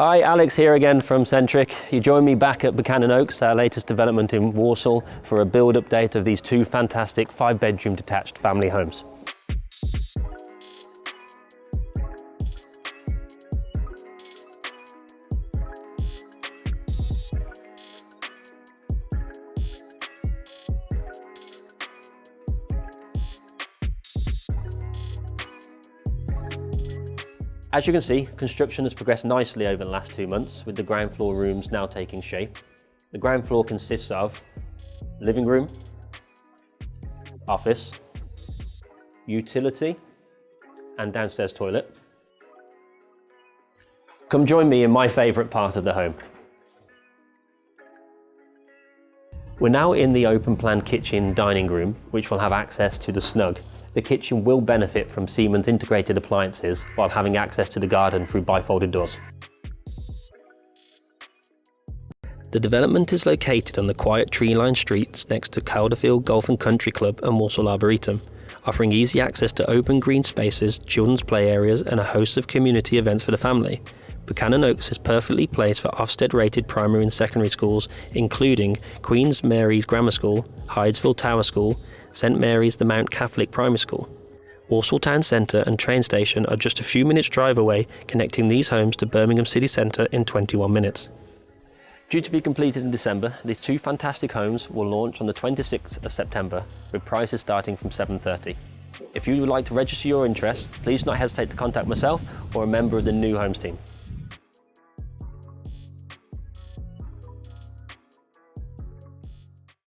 Hi, Alex here again from Centric. You join me back at Buchanan Oaks, our latest development in Walsall, for a build update of these two fantastic 5-bedroom detached family homes. As you can see, construction has progressed nicely over the last 2 months, with the ground floor rooms now taking shape. The ground floor consists of living room, office, utility, and downstairs toilet. Come join me in my favourite part of the home. We're now in the open plan kitchen dining room, which will have access to the snug. The kitchen will benefit from Siemens integrated appliances while having access to the garden through bifolded doors. The development is located on the quiet tree-lined streets next to Calderfield Golf and Country Club and Walsall Arboretum, offering easy access to open green spaces, children's play areas and a host of community events for the family. Buchanan Oaks is perfectly placed for Ofsted-rated primary and secondary schools, including Queen's Mary's Grammar School, Hydesville Tower School, St Mary's the Mount Catholic Primary School. Walsall Town Centre and train station are just a few minutes drive away, connecting these homes to Birmingham City Centre in 21 minutes. Due to be completed in December, these two fantastic homes will launch on the 26th of September, with prices starting from $730. If you would like to register your interest, please do not hesitate to contact myself or a member of the New Homes team.